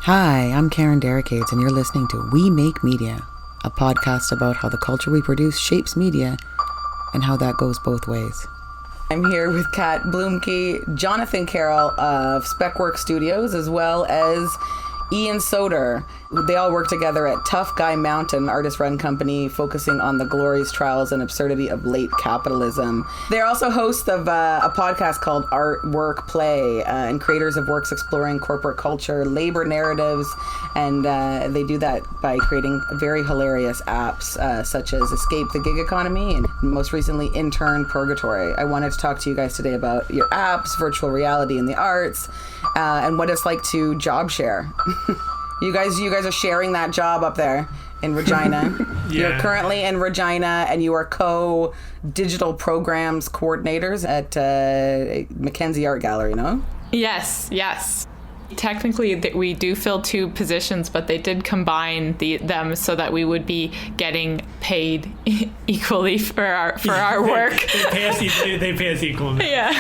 Hi, I'm Karen Derricades, and you're listening to We Make Media, a podcast about how the culture we produce shapes media and how that goes both ways. I'm here with Cat Bluemke, Jonathan Carroll of SpekWork Studios, as well as Iain Soder. They all work together at Tough Guy Mountain, artist-run company focusing on the glorious trials and absurdity of late capitalism. They're also hosts of a podcast called Art, Work, Play, and creators of works exploring corporate culture, labor narratives, and they do that by creating very hilarious apps such as Escape the Gig Economy and most recently Intern Purgatory. I wanted to talk to you guys today about your apps, virtual reality in the arts, and what it's like to job share. You guys are sharing that job up there in Regina. Yeah. You're currently in Regina, and you are co-digital programs coordinators at Mackenzie Art Gallery, no? Yes. Technically, we do fill two positions, but they did combine them so that we would be getting paid equally for our work. They pay us equal. Yeah.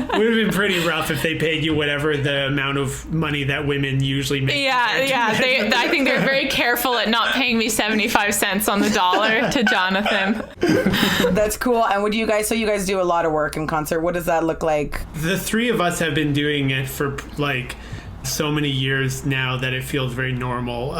It would have been pretty rough if they paid you whatever the amount of money that women usually make. Yeah. I think they're very careful at not paying me 75 cents on the dollar to Jonathan. That's cool. And you guys do a lot of work in concert. What does that look like? The three of us have been doing it for so many years now that it feels very normal.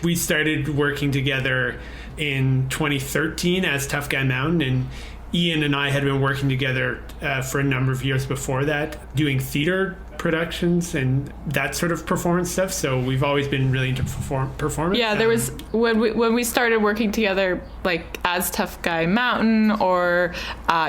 We started working together in 2013 as Tough Guy Mountain, and Iain and I had been working together for a number of years before that, doing theater productions and that sort of performance stuff. So we've always been really into performance. Yeah, there was when we started working together, like as Tough Guy Mountain, or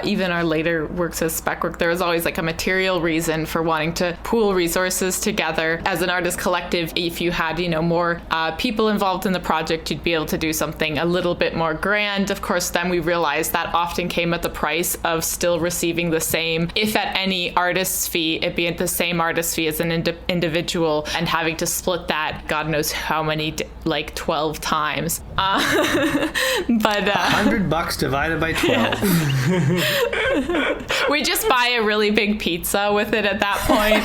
even our later works as SpekWork, there was always like a material reason for wanting to pool resources together as an artist collective. If you had, more people involved in the project, you'd be able to do something a little bit more grand. Of course, then we realized that often came at the price of still receiving the same, if at any artist's fee, it'd be at the same artist fee as an individual, and having to split that God knows how many, like 12 times. But $100 divided by 12. We just buy a really big pizza with it at that point,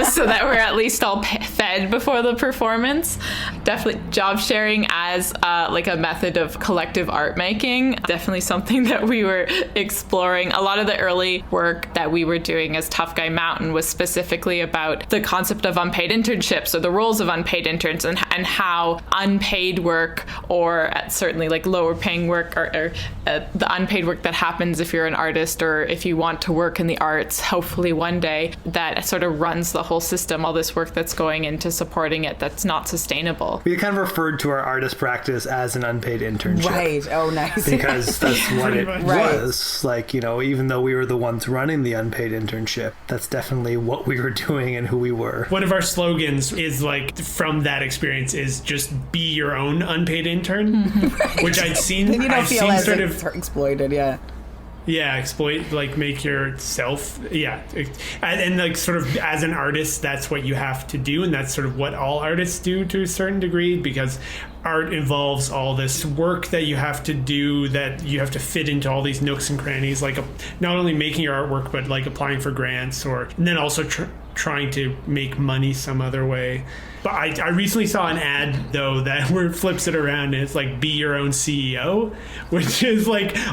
so that we're at least all fed before the performance. Definitely job sharing as like a method of collective art making. Definitely something that we were exploring. A lot of the early work that we were doing as Tough Guy Mountain was specifically about the concept of unpaid internships, or the roles of unpaid interns, and how unpaid work, or certainly like lower paying work, or the unpaid work that happens if you're an artist or if you want to work in the arts, hopefully one day, that sort of runs the whole system, all this work that's going into supporting it that's not sustainable. We kind of referred to our artist practice as an unpaid internship. Right. Oh, nice. Because that's what it right. was. Like, even though we were the ones running the unpaid internship, that's definitely what we were doing and who we were. One of our slogans is from that experience is just be your own unpaid intern, right. Which I've seen. Then you don't feel as sort of exploited, yeah. Yeah, exploit, make yourself, and sort of as an artist, that's what you have to do, and that's sort of what all artists do to a certain degree, because art involves all this work that you have to do, that you have to fit into all these nooks and crannies, not only making your artwork, but applying for grants, and then also trying to make money some other way. But I recently saw an ad, though, that flips it around, and it's be your own CEO, which is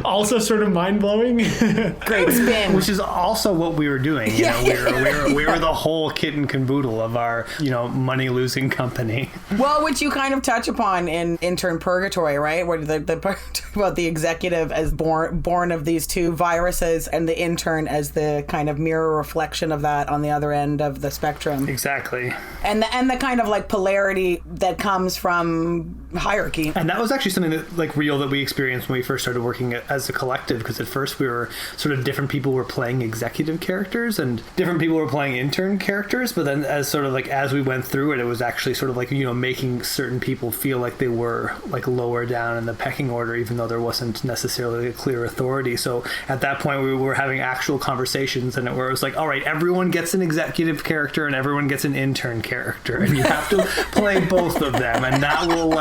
also sort of mind-blowing. Great spin. Which is also what we were doing. We were the whole kit and caboodle of our, money-losing company. Well, which you kind of touch upon in Intern Purgatory, right? Where the part about the executive as born of these two viruses, and the intern as the kind of mirror reflection of that on the other end of the spectrum. Exactly. And the kind of polarity that comes from hierarchy. And that was actually something that real that we experienced when we first started working as a collective, because at first we were sort of different people were playing executive characters and different people were playing intern characters, but then as we went through it, it was actually sort of making certain people feel like they were lower down in the pecking order, even though there wasn't necessarily a clear authority. So at that point we were having actual conversations, and where it was all right, everyone gets an executive character and everyone gets an intern character, and you have to play both of them, and that will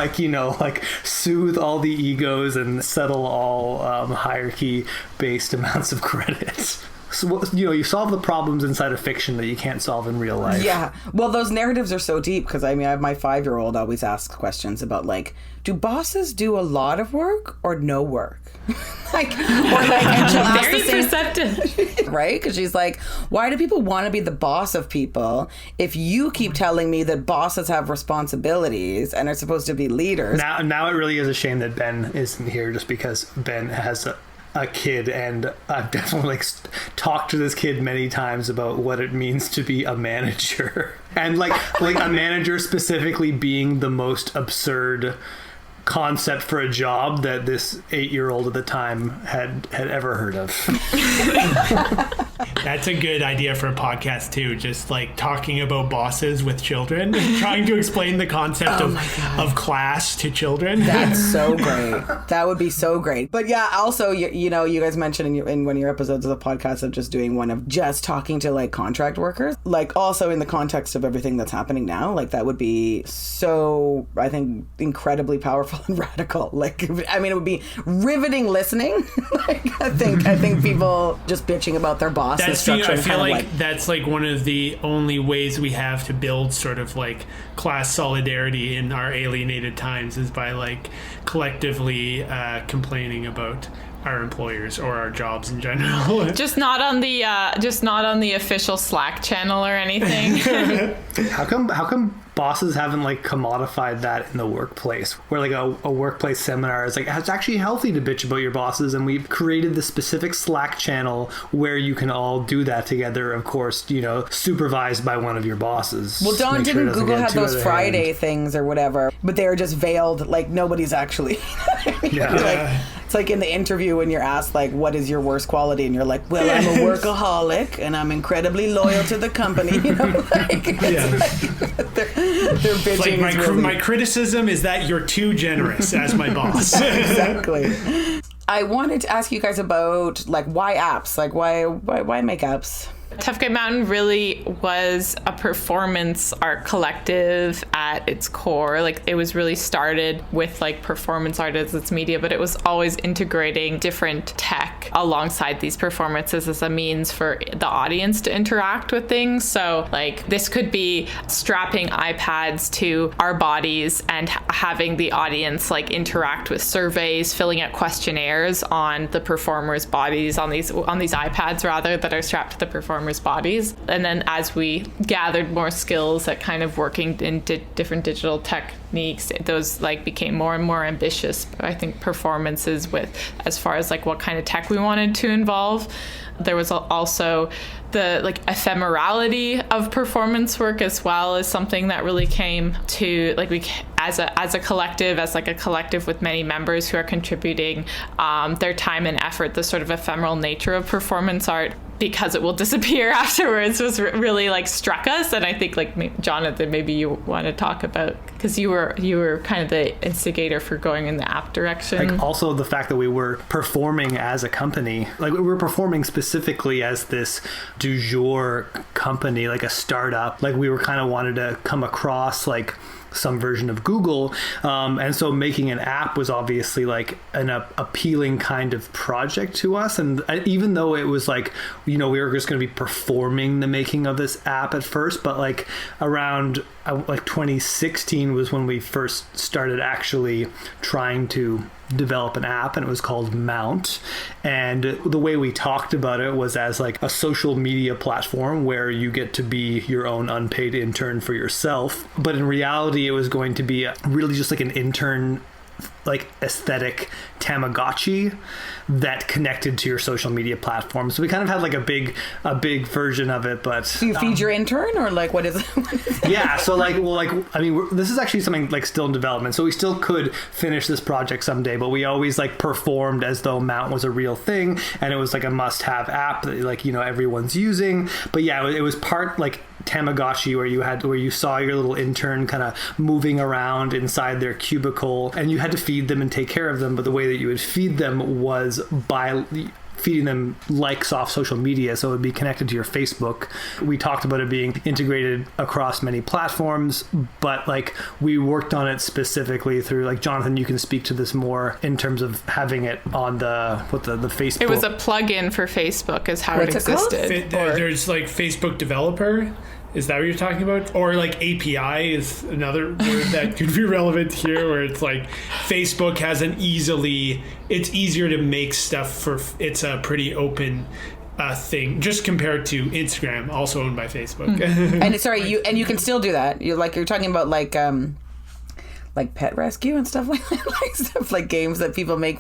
soothe all the egos and settle all hierarchy-based amounts of credit. So, you solve the problems inside of fiction that you can't solve in real life. Yeah. Well, those narratives are so deep because I have my 5-year-old always asks questions about like, do bosses do a lot of work or no work? And she'll ask Very the same, perceptive. right? Because she's like, why do people want to be the boss of people if you keep telling me that bosses have responsibilities and are supposed to be leaders? Now it really is a shame that Ben isn't here, just because Ben has a kid, and I've definitely talked to this kid many times about what it means to be a manager, and like a manager specifically being the most absurd concept for a job that this 8-year-old at the time had ever heard of. That's a good idea for a podcast too. Just like talking about bosses with children, trying to explain the concept of class to children. That's so great. That would be so great. But yeah, also, you guys mentioned in one of your episodes of the podcast of just doing one of just talking to like contract workers, like also in the context of everything that's happening now, like that would be so, I think, incredibly powerful and radical. Like, I mean, it would be riveting listening. Like, I think people just bitching about their boss. I feel like that's like one of the only ways we have to build sort of like class solidarity in our alienated times is by like collectively complaining about our employers or our jobs in general. just not on the official Slack channel or anything. How come bosses haven't like commodified that in the workplace, where like a workplace seminar is like, it's actually healthy to bitch about your bosses, and we've created the specific Slack channel where you can all do that together, of course, supervised by one of your bosses. Well, didn't Google have those Friday things or whatever, but they were just veiled, like nobody's actually like, it's like in the interview when you're asked like, what is your worst quality, and you're like, well, I'm a workaholic and I'm incredibly loyal to the company. They're bitching. Like my criticism is that you're too generous as my boss. Exactly. I wanted to ask you guys about like, why apps? Like, why make apps? Tough Guy Mountain really was a performance art collective at its core. Like, it was really started with like performance art as its media, but it was always integrating different tech alongside these performances as a means for the audience to interact with things. So like, this could be strapping iPads to our bodies and having the audience like interact with surveys, filling out questionnaires on the performers' bodies, on these iPads rather, that are strapped to the performers' bodies. And then as we gathered more skills at kind of working in different digital techniques, those like became more and more ambitious, I think, performances with as far as like what kind of tech we wanted to involve. There was also the like ephemerality of performance work as well, as something that really came to like, we as a collective with many members who are contributing their time and effort. The sort of ephemeral nature of performance art, because it will disappear afterwards, was really like struck us. And I think like Jonathan, maybe you want to talk about, because you were kind of the instigator for going in the app direction. Like, also the fact that we were performing as a company, like we were performing specifically as this du jour company, like a startup. Like, we were kind of wanted to come across like some version of Google, and so making an app was obviously like an appealing kind of project to us. And even though it was like, we were just going to be performing the making of this app at first, but like around like 2016 was when we first started actually trying to develop an app, and it was called Mount. And the way we talked about it was as like a social media platform where you get to be your own unpaid intern for yourself. But in reality, it was going to be really just like an intern, like aesthetic Tamagotchi that connected to your social media platform. So we kind of had like a big version of it. But do you feed your intern, or like what is it? Yeah, so like, well, like, I mean, this is actually something like still in development, so we still could finish this project someday, but we always like performed as though Mount was a real thing and it was like a must-have app that like everyone's using. But yeah, it was part like Tamagotchi, where you saw your little intern kind of moving around inside their cubicle, and you had to feed them and take care of them. But the way that you would feed them was by feeding them likes off social media, so it would be connected to your Facebook. We talked about it being integrated across many platforms, but like we worked on it specifically through, like, Jonathan, you can speak to this more in terms of having it on the Facebook. It was a plugin for Facebook is how it existed. There's like Facebook developer. Is that what you're talking about? Or like API is another word that could be relevant here, where it's like Facebook has it's easier to make stuff it's a pretty open thing, just compared to Instagram, also owned by Facebook. And sorry, you can still do that. You're talking about like pet rescue and stuff like that, like stuff like games that people make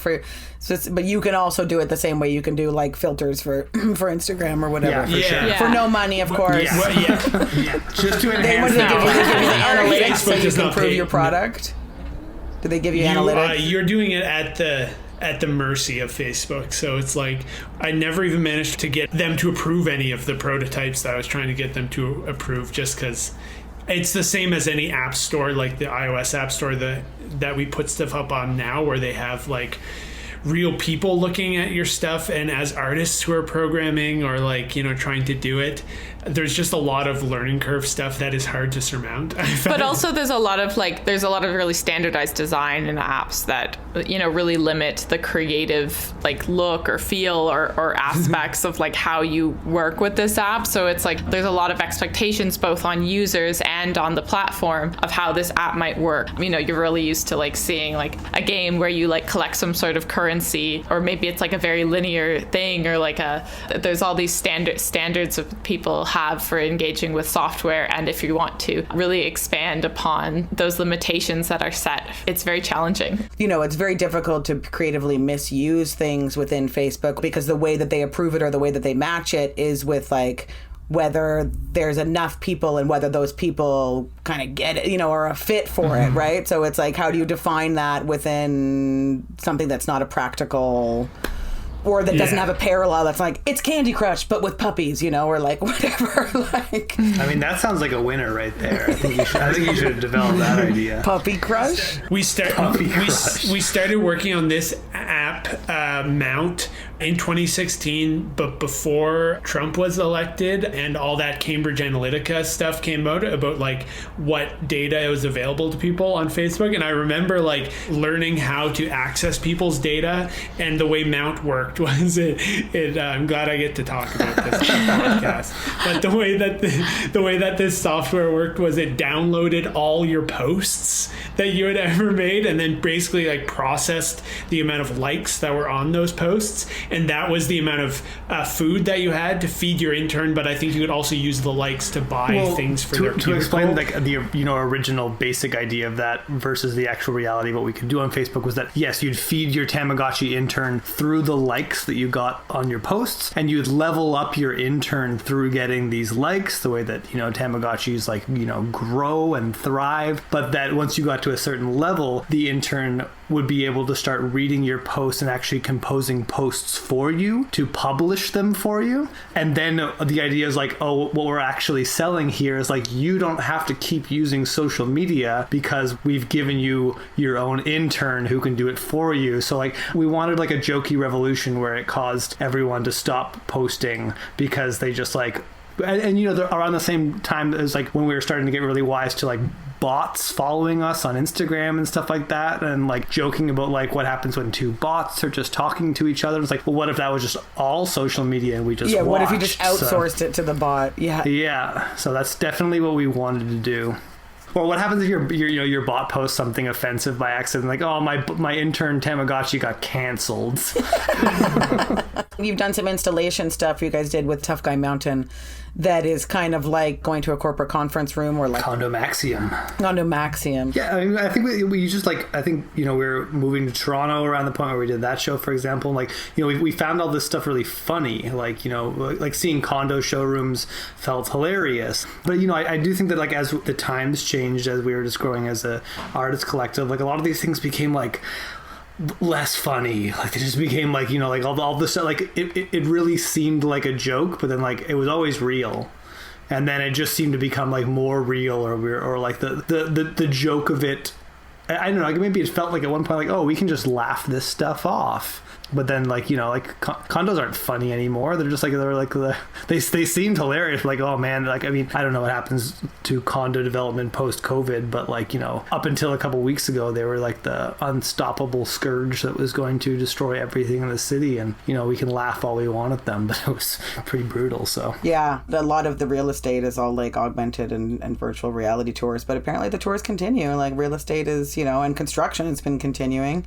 but you can also do it the same way you can do like filters for Instagram or whatever. Yeah, for sure. Yeah. For no money, of course. Yeah. Just to enhance They give you the analytics so Facebook you does can not prove pay- your product? Do they give you analytics? You're doing it at the mercy of Facebook. So it's like I never even managed to get them to approve any of the prototypes that I was trying to get them to approve, just because it's the same as any app store, like the iOS app store that we put stuff up on now, where they have like real people looking at your stuff, and as artists who are programming or like, you know, trying to do it, there's just a lot of learning curve stuff that is hard to surmount. But also there's a lot of really standardized design in apps that, you know, really limit the creative like look or feel or aspects of like how you work with this app. So it's like there's a lot of expectations both on users and on the platform of how this app might work. You know, you're really used to like seeing like a game where you like collect some sort of currency, or maybe it's like a very linear thing, or like there's all these standards that people have for engaging with software. And if you want to really expand upon those limitations that are set, it's very challenging. You know, it's very difficult to creatively misuse things within Facebook, because the way that they approve it or the way that they match it is with like whether there's enough people and whether those people kind of get it, you know, are a fit for it, right? So it's like, how do you define that within something that's not a practical, or that doesn't have a parallel that's like, it's Candy Crush but with puppies, you know, or like whatever. Like, I mean, that sounds like a winner right there. I think you should develop that idea. Puppy Crush? We started working on this app Mount in 2016, but before Trump was elected and all that Cambridge Analytica stuff came out about like what data was available to people on Facebook. And I remember like learning how to access people's data, and the way Mount worked was I'm glad I get to talk about this podcast. But the way that this software worked was it downloaded all your posts that you had ever made, and then basically like processed the amount of likes that were on those posts, and that was the amount of food that you had to feed your intern. But I think you could also use the likes to buy things for their to explain like the original basic idea of that versus the actual reality of what we could do on Facebook was that yes, you'd feed your Tamagotchi intern through the likes that you got on your posts, and you'd level up your intern through getting these likes, the way that, you know, Tamagotchis like, you know, grow and thrive. But that once you got to a certain level, the intern would be able to start reading your posts and actually composing posts for you to publish them for you. And then the idea is like, oh, what we're actually selling here is like, you don't have to keep using social media because we've given you your own intern who can do it for you. So like we wanted like a jokey revolution where it caused everyone to stop posting because they just like, and you know, around the same time as like when we were starting to get really wise to like bots following us on Instagram and stuff like that, and like joking about like what happens when two bots are just talking to each other. It's like, well, what if that was just all social media and we just watched? What if you just outsourced it to the bot? Yeah, so that's definitely what we wanted to do. Or what happens if your bot posts something offensive by accident, like, oh, my intern Tamagotchi got canceled. You've done some installation stuff you guys did with Tough Guy Mountain that is kind of like going to a corporate conference room or like Condomaxium. Yeah, I mean, I think we just like, I think, you know, we were moving to Toronto around the point where we did that show, for example. Like, you know, we found all this stuff really funny. Like, you know, like seeing condo showrooms felt hilarious. But, you know, I do think that like as the times changed, as we were just growing as a artist collective, like a lot of these things became like less funny. Like they just became like, you know, like all this stuff, like it really seemed like a joke, but then like it was always real, and then it just seemed to become like more real, or like the joke of it I don't know, like maybe it felt like at one point like, oh, we can just laugh this stuff off. But then, like, you know, like condos aren't funny anymore. They're just like, they seemed hilarious. Like, oh man, like, I mean, I don't know what happens to condo development post COVID, but like, you know, up until a couple weeks ago, they were like the unstoppable scourge that was going to destroy everything in the city. And, you know, we can laugh all we want at them, but it was pretty brutal. So yeah, a lot of the real estate is all like augmented and virtual reality tours, but apparently the tours continue. Like real estate is, you know, and construction has been continuing.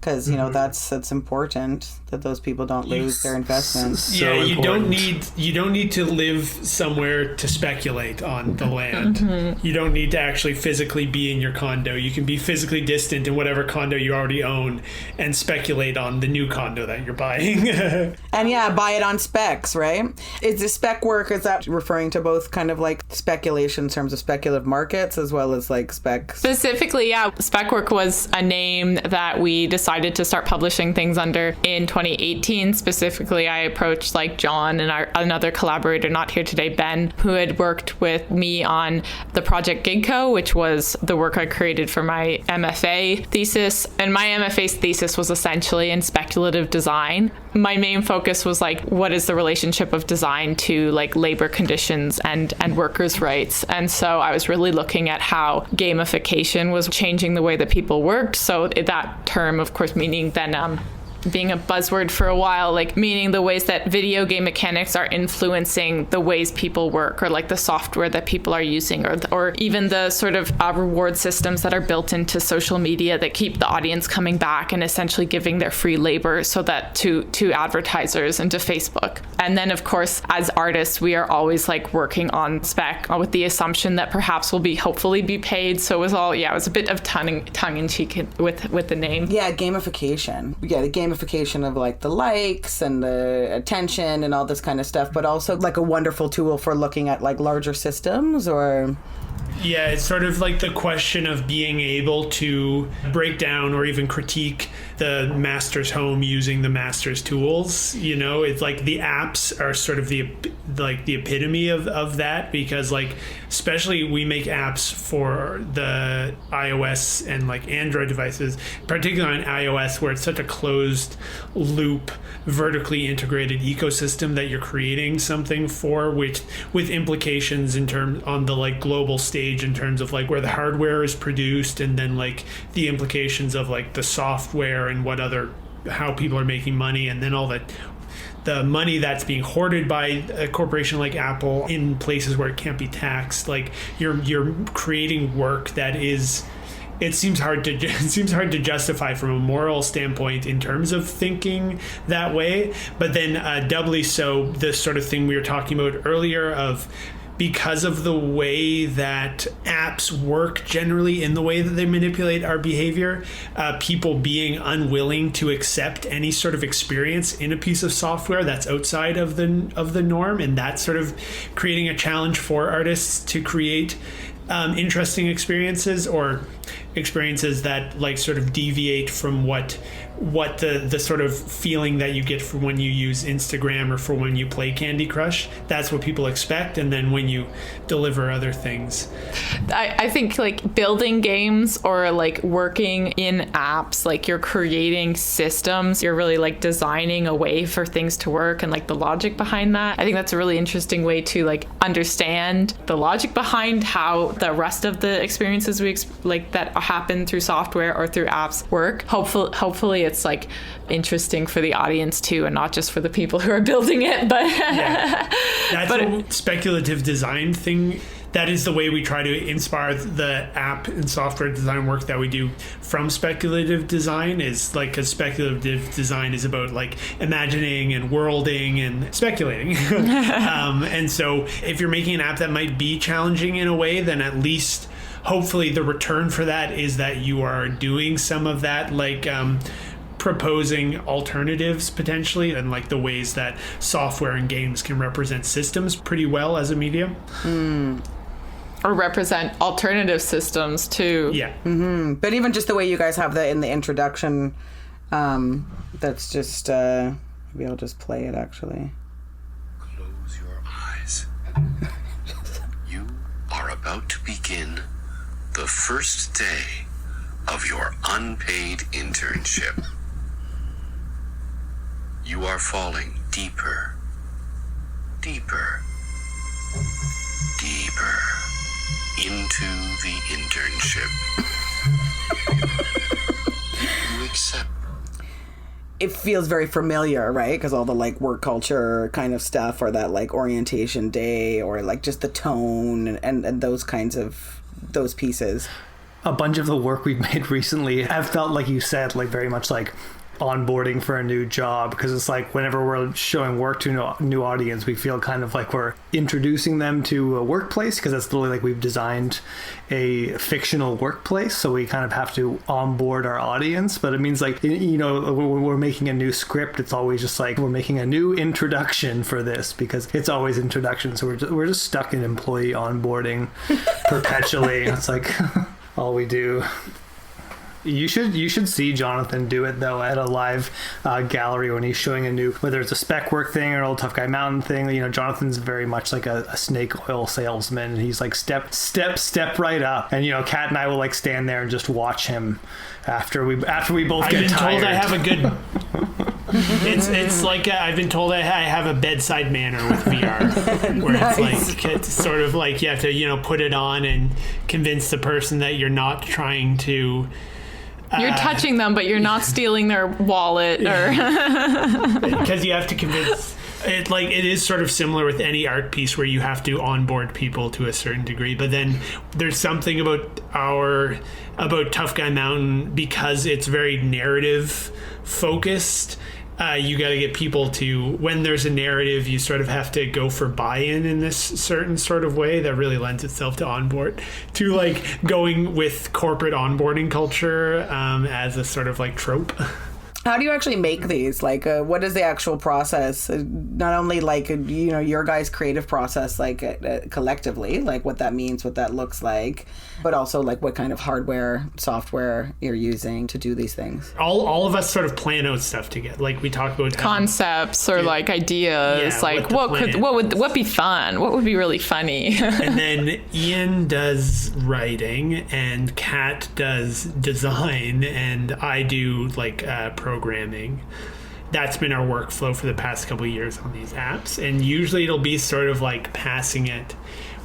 Because, you know, that's important that those people don't lose their investments. Yeah, you don't need to live somewhere to speculate on the land. You don't need to actually physically be in your condo. You can be physically distant in whatever condo you already own and speculate on the new condo that you're buying. And yeah, buy it on specs, right? Is the SpekWork, is that referring to both kind of like speculation in terms of speculative markets as well as like specs? Specifically, yeah, SpekWork was a name that we decided to start publishing things under in 2018. Specifically, I approached like John and another collaborator, not here today, Ben, who had worked with me on the project Gigco, which was the work I created for my MFA thesis. And my MFA thesis was essentially in speculative design. My main focus was like, what is the relationship of design to like labor conditions and workers' rights? And so I was really looking at how gamification was changing the way that people worked. So that term, of course, meaning then being a buzzword for a while, like meaning the ways that video game mechanics are influencing the ways people work, or like the software that people are using, or even the sort of reward systems that are built into social media that keep the audience coming back and essentially giving their free labor so that to advertisers and to Facebook. And then, of course, as artists, we are always like working on spec with the assumption that perhaps we'll hopefully be paid. So it was all, it was a bit of tongue in cheek with the name. Yeah, gamification. Yeah, the gamification of like the likes and the attention and all this kind of stuff, but also like a wonderful tool for looking at like larger systems or... Yeah, it's sort of like the question of being able to break down or even critique the master's home using the master's tools. You know, it's like the apps are sort of the epitome of that, because like especially we make apps for the iOS and like Android devices, particularly on iOS, where it's such a closed loop, vertically integrated ecosystem that you're creating something for, which with implications in terms on the like global stage in terms of like where the hardware is produced, and then like the implications of like the software and how people are making money, and then all that the money that's being hoarded by a corporation like Apple in places where it can't be taxed. Like you're creating work that is, it seems hard to justify from a moral standpoint in terms of thinking that way. But then doubly so, the sort of thing we were talking about earlier of, because of the way that apps work generally in the way that they manipulate our behavior, people being unwilling to accept any sort of experience in a piece of software that's outside of the norm, and that's sort of creating a challenge for artists to create interesting experiences, or experiences that like sort of deviate from what the sort of feeling that you get from when you use Instagram or for when you play Candy Crush. That's what people expect, and then when you deliver other things. I think like building games or like working in apps, like you're creating systems, you're really like designing a way for things to work and like the logic behind that. I think that's a really interesting way to like understand the logic behind how the rest of the experiences that happen through software or through apps work. Hopefully it's like interesting for the audience too, and not just for the people who are building it. But yeah. That's a speculative design thing. That is the way we try to inspire the app and software design work that we do from speculative design, is like, because speculative design is about like imagining and worlding and speculating. And so if you're making an app that might be challenging in a way, then at least hopefully the return for that is that you are doing some of that, like proposing alternatives potentially, and like the ways that software and games can represent systems pretty well as a medium. Or represent alternative systems too. Yeah. Mm-hmm. But even just the way you guys have that in the introduction, that's just, maybe I'll just play it actually. Close your eyes. You are about to begin the first day of your unpaid internship. You are falling deeper, deeper, deeper into the internship. You accept. It feels very familiar, right? Because all the like work culture kind of stuff, or that like orientation day, or like just the tone and those kinds of those pieces. A bunch of the work we've made recently, I've felt like you said, like very much like onboarding for a new job, because it's like whenever we're showing work to a new audience, we feel kind of like we're introducing them to a workplace, because that's literally like we've designed a fictional workplace, so we kind of have to onboard our audience. But it means like, you know, when we're making a new script, it's always just like we're making a new introduction for this, because it's always introduction, so we're just stuck in employee onboarding perpetually. It's like all we do. You should see Jonathan do it though at a live gallery when he's showing a new, whether it's a SpekWork thing or an old Tough Guy Mountain thing. You know, Jonathan's very much like a snake oil salesman, and he's like step right up. And you know, Kat and I will like stand there and just watch him after we both get tired. I've been told I have a good. It's like I've been told I have a bedside manner with VR, where nice. It's sort of like you have to, you know, put it on and convince the person that you're not trying to. You're touching them, but you're not stealing their wallet, or because you have to convince. It like it is sort of similar with any art piece where you have to onboard people to a certain degree, but then there's something about Tough Guy Mountain, because it's very narrative focused. You got to get people to, when there's a narrative, you sort of have to go for buy-in in this certain sort of way that really lends itself to onboard, to like going with corporate onboarding culture as a sort of like trope. How do you actually make these? Like, what is the actual process? Not only like, you know, your guys' creative process, like collectively, like what that means, what that looks like, but also like what kind of hardware, software you're using to do these things. All of us sort of plan out stuff together. Like we talk about concepts or like ideas, yeah, like what would be fun? What would be really funny? And then Iain does writing, and Kat does design, and I do like programming. That's been our workflow for the past couple of years on these apps, and usually it'll be sort of like passing it.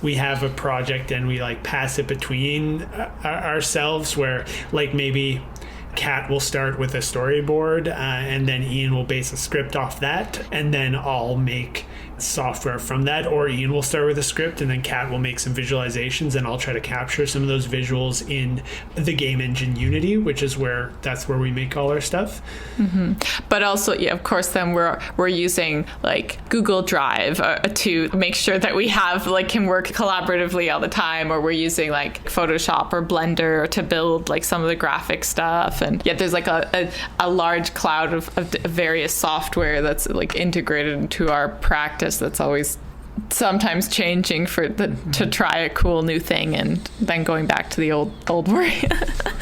We have a project and we like pass it between ourselves, where like maybe Kat will start with a storyboard and then Iain will base a script off that, and then I'll make software from that, or Iain will start with a script and then Kat will make some visualizations, and I'll try to capture some of those visuals in the game engine Unity, which is that's where we make all our stuff. Mm-hmm. But also, yeah, of course, then we're using like Google Drive to make sure that we have like can work collaboratively all the time, or we're using like Photoshop or Blender to build like some of the graphic stuff. And yet there's like a large cloud of various software that's like integrated into our practice that's always sometimes changing to try a cool new thing and then going back to the old way.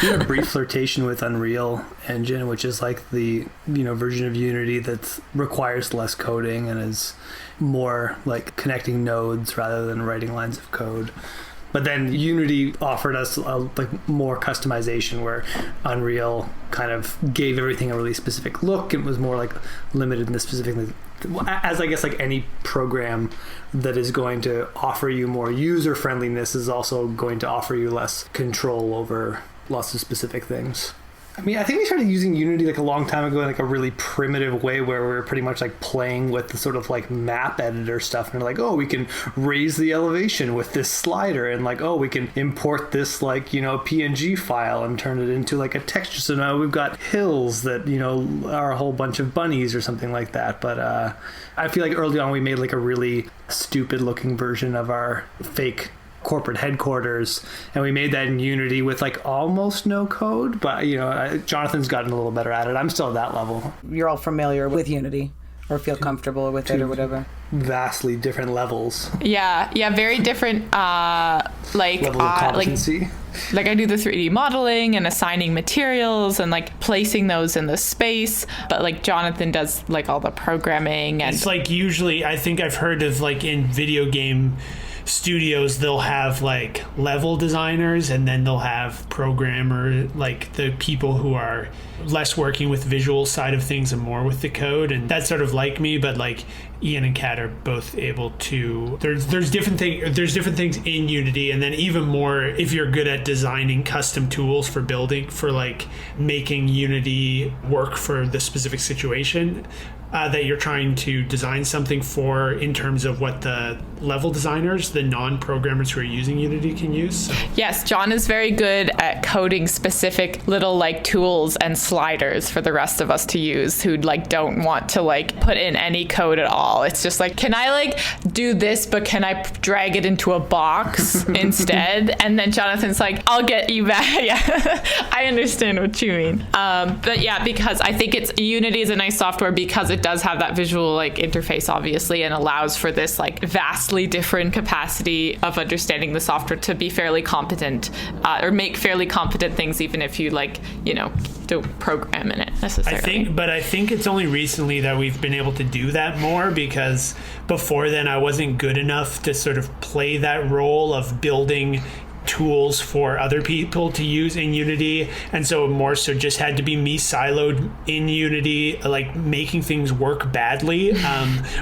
We had a brief flirtation with Unreal Engine, which is like the version of Unity that requires less coding and is more like connecting nodes rather than writing lines of code. But then Unity offered us like more customization, where Unreal kind of gave everything a really specific look. It was more like limited in the specific, as I guess like any program that is going to offer you more user friendliness is also going to offer you less control over lots of specific things. I mean, I think we started using Unity like a long time ago in like a really primitive way, where we were pretty much like playing with the sort of like map editor stuff, and we're like, oh, we can raise the elevation with this slider, and like, oh, we can import this like, PNG file and turn it into like a texture. So now we've got hills that, are a whole bunch of bunnies or something like that. But I feel like early on we made like a really stupid looking version of our fake corporate headquarters, and we made that in Unity with like almost no code, but Jonathan's gotten a little better at it. I'm still at that level. You're all familiar with Unity or feel comfortable with it or whatever. Vastly different levels. Yeah, very different level of competency. Like I do the 3D modeling and assigning materials and like placing those in the space, but like Jonathan does like all the programming. And it's like usually I think I've heard of like in video game studios, they'll have like level designers, and then they'll have programmer, like the people who are less working with visual side of things and more with the code. And that's sort of like me, but like Iain and Cat are both able to, there's different things in Unity, and then even more if you're good at designing custom tools for building, for like making Unity work for the specific situation that you're trying to design something for, in terms of what the level designers, the non-programmers who are using Unity, can use. So. Yes, John is very good at coding specific little like tools and sliders for the rest of us to use who like don't want to like put in any code at all. It's just like, can I like do this, but can I drag it into a box instead? And then Jonathan's like, I'll get you back. Yeah, I understand what you mean. But yeah, because I think Unity is a nice software because it does have that visual like interface, obviously, and allows for this like vastly different capacity of understanding the software to be fairly competent or make fairly competent things, even if you like, you know, don't program in it necessarily. I think it's only recently that we've been able to do that more, because before then I wasn't good enough to sort of play that role of building tools for other people to use in Unity, and so more so just had to be me siloed in Unity, like making things work badly,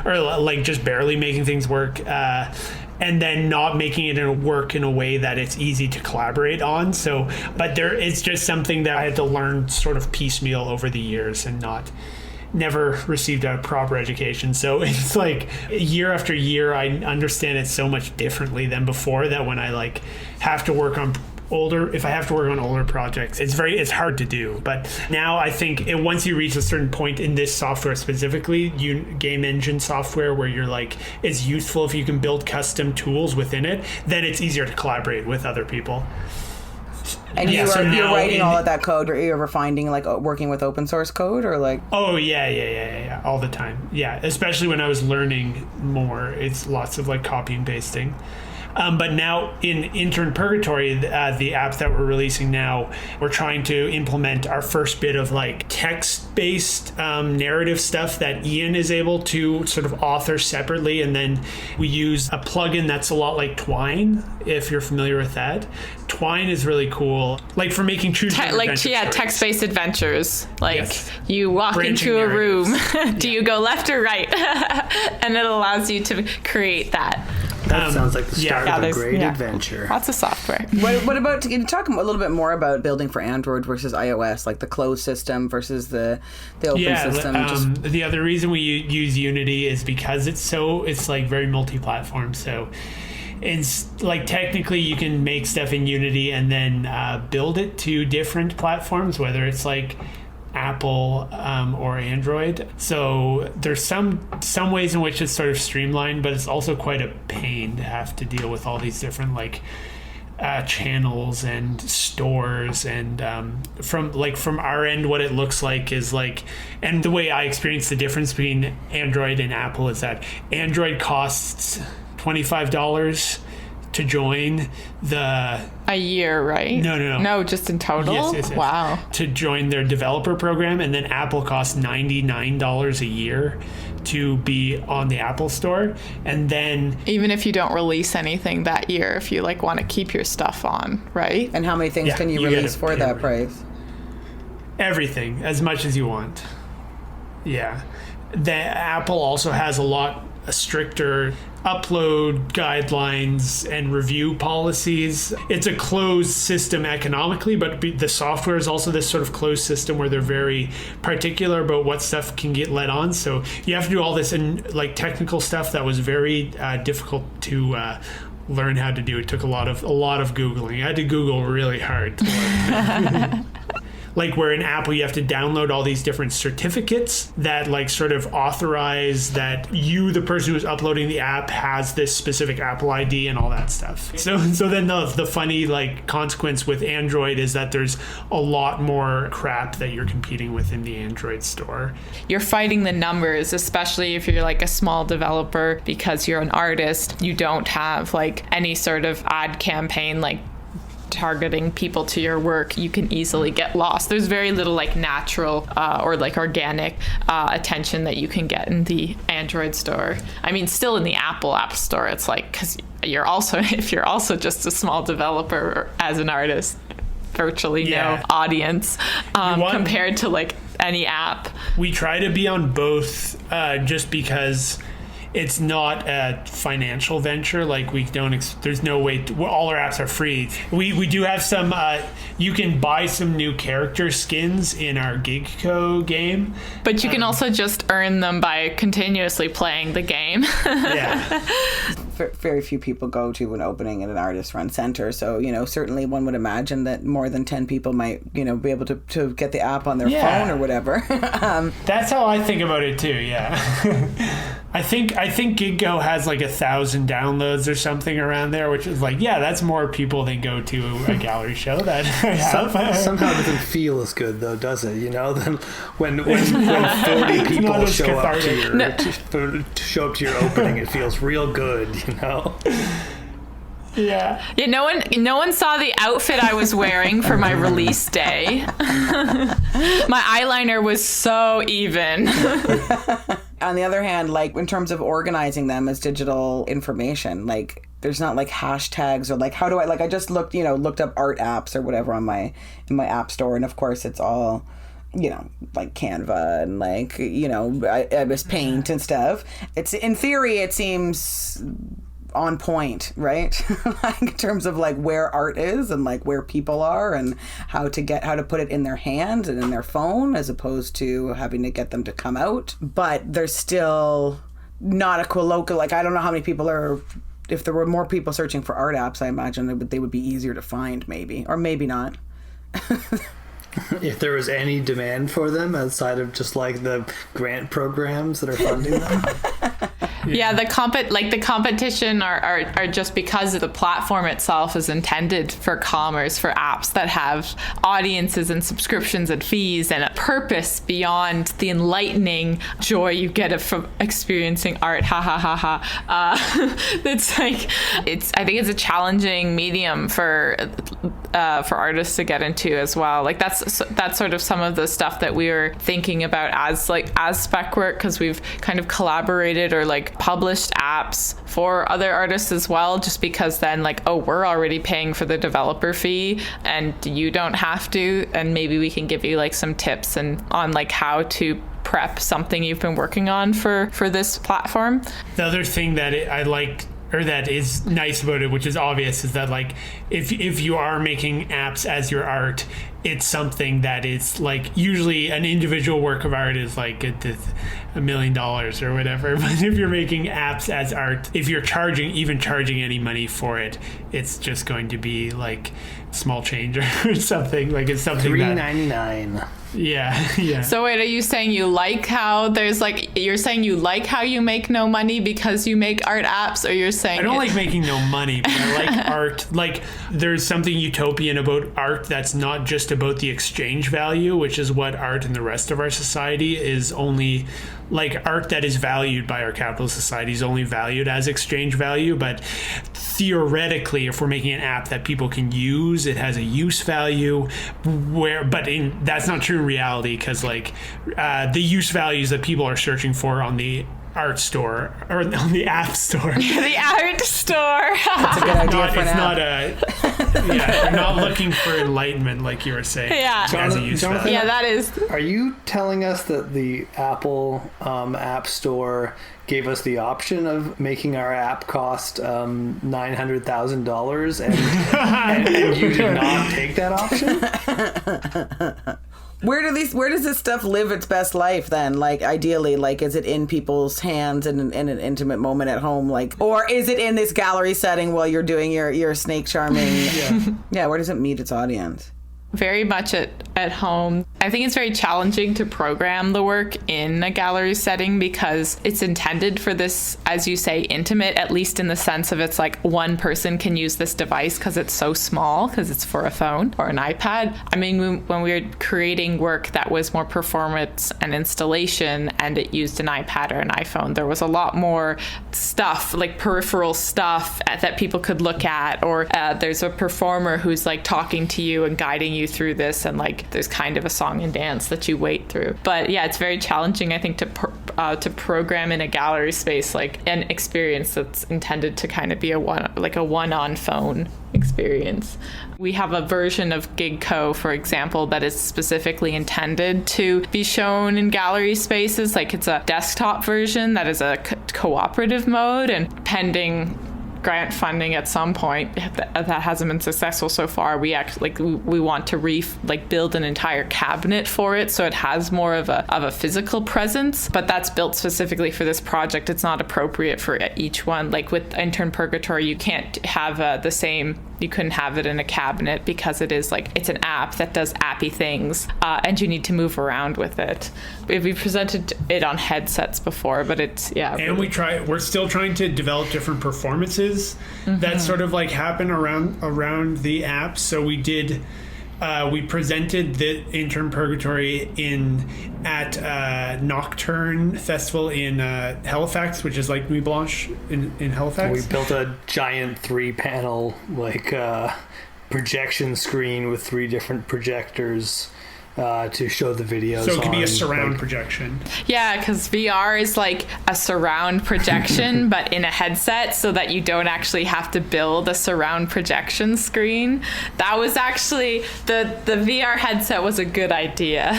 or like just barely making things work, and then not making it work in a way that it's easy to collaborate on. So, but it's just something that I had to learn sort of piecemeal over the years, and never received a proper education. So it's like year after year, I understand it so much differently than before, that when I like have to work on older projects, it's hard to do. But now I think once you reach a certain point in this software specifically, game engine software, where you're like, it's useful if you can build custom tools within it, then it's easier to collaborate with other people. And you're writing all of that code, or are you ever finding like working with open source code, or like? Oh yeah, all the time. Yeah, especially when I was learning more, it's lots of like copy and pasting. But now in Intern Purgatory, the app that we're releasing now, we're trying to implement our first bit of like text-based narrative stuff that Iain is able to sort of author separately. And then we use a plugin that's a lot like Twine, if you're familiar with that. Twine is really cool, like for making text-based adventures. Like you walk into a room, do you go left or right? And it allows you to create that. That sounds like the start of a great adventure. Lots of software. What about, can you talk a little bit more about building for Android versus iOS, like the closed system versus the open system? The other reason we use Unity is because it's like very multi-platform. So it's like technically you can make stuff in Unity and then build it to different platforms, whether it's like Apple or Android. So there's some ways in which it's sort of streamlined, but it's also quite a pain to have to deal with all these different like channels and stores. And from our end, what it looks like is like, and the way I experience the difference between Android and Apple is that Android costs $25 to join a year, right? No, just in total. Yes. Wow. To join their developer program, and then Apple costs $99 a year to be on the Apple Store. And then even if you don't release anything that year, if you like want to keep your stuff on, right? And how many things can you release for that price? Everything, as much as you want. Yeah. The Apple also has a stricter upload guidelines and review policies. It's a closed system economically, but the software is also this sort of closed system where they're very particular about what stuff can get let on. So you have to do all this and like technical stuff that was very difficult to learn how to do. It took a lot of Googling. I had to Google really hard to learn. Like where in Apple you have to download all these different certificates that like sort of authorize that you, the person who's uploading the app, has this specific Apple ID and all that stuff. So then the funny like consequence with Android is that there's a lot more crap that you're competing with in the Android store. You're fighting the numbers, especially if you're like a small developer, because you're an artist. You don't have like any sort of ad campaign like targeting people to your work, you can easily get lost. There's very little like natural or like organic attention that you can get in the Android store. I mean, still in the Apple App Store, it's like, because if you're also just a small developer as an artist, virtually no audience compared to like any app. We try to be on both just because it's not a financial venture. Like we don't, there's no way, all our apps are free. We do have some, you can buy some new character skins in our Gigco game. But you can also just earn them by continuously playing the game. Yeah. Very few people go to an opening at an artist-run center. So, certainly one would imagine that more than 10 people might, be able to get the app on their phone or whatever. That's how I think about it too, yeah. I think Gigco has like 1,000 downloads or something around there, which is like, that's more people than go to a gallery show that I have. Somehow it doesn't feel as good though, does it? Than when 40 people show up to your opening, it feels real good, Yeah, no one saw the outfit I was wearing for my release day. My eyeliner was so even. On the other hand, like in terms of organizing them as digital information, like there's not like hashtags or like how do I just looked up art apps or whatever in my app store, and of course it's all like Canva and like I was Paint and stuff. It's in theory it seems on point, right? Like in terms of like where art is and like where people are and how to put it in their hand and in their phone as opposed to having to get them to come out. But there's still not a colloquial, like I don't know how many people are, if there were more people searching for art apps, I imagine they would be easier to find maybe, or maybe not. If there was any demand for them outside of just like the grant programs that are funding them. Yeah, the competition are just because the platform itself is intended for commerce, for apps that have audiences and subscriptions and fees and a purpose beyond the enlightening joy you get from experiencing art. Ha ha ha ha. It's like I think it's a challenging medium for artists to get into as well. Like that's sort of some of the stuff that we were thinking about as SpekWork, because we've kind of collaborated or like published apps for other artists as well, just because then like, oh, we're already paying for the developer fee and you don't have to, and maybe we can give you like some tips and on like how to prep something you've been working on for this platform. The other thing that I like, or that is nice about it, which is obvious, is that like if you are making apps as your art, it's something that is like, usually an individual work of art is like $1 million or whatever, but if you're making apps as art, if you're charging any money for it, it's just going to be like small change or something. Like it's something $3.99. Yeah. So wait, are you saying you like how you're saying you like how you make no money because you make art apps, or you're saying I don't like making no money, but I like art. Like there's something utopian about art that's not just about the exchange value, which is what art in the rest of our society is only. Like art that is valued by our capitalist society is only valued as exchange value, but theoretically, if we're making an app that people can use, it has a use value. That's not true in reality, because like the use values that people are searching for on the art store or on the app store. The art store. That's a good idea for now. They're not looking for enlightenment like you were saying. Yeah. As a use value. Yeah, that is. Are you telling us that the Apple App Store gave us the option of making our app cost $900,000 and you did not take that option? Where does this stuff live its best life then? Like ideally, like is it in people's hands in an intimate moment at home, like, or is it in this gallery setting while you're doing your snake charming? Yeah, where does it meet its audience? very much at home. I think it's very challenging to program the work in a gallery setting because it's intended for this, as you say, intimate, at least in the sense of it's like one person can use this device because it's so small, because it's for a phone or an iPad. I mean, when we were creating work that was more performance and installation and it used an iPad or an iPhone, there was a lot more stuff, like peripheral stuff that people could look at, or there's a performer who's like talking to you and guiding you through this, and like there's kind of a song and dance that you wait through. But yeah, it's very challenging, I think, to program in a gallery space like an experience that's intended to kind of be a one on phone experience. We have a version of GigCo, for example, that is specifically intended to be shown in gallery spaces. Like it's a desktop version that is a cooperative mode, and pending grant funding at some point that hasn't been successful so far, we actually we want to build an entire cabinet for it, so it has more of a physical presence. But that's built specifically for this project. It's not appropriate for each one. Like with Intern Purgatory, you can't have the same. You couldn't have it in a cabinet because it's an app that does appy things, and you need to move around with it. We presented it on headsets before, but it's And we're still trying to develop different performances that sort of like happen around the app. So we did. We presented the Intern Purgatory at Nocturne Festival in Halifax, which is like Nuit Blanche in Halifax. We built a giant 3-panel projection screen with 3 different projectors to show the videos. So it could be a surround projection. Yeah, because VR is like a surround projection, but in a headset, so that you don't actually have to build a surround projection screen. That was actually, the VR headset was a good idea.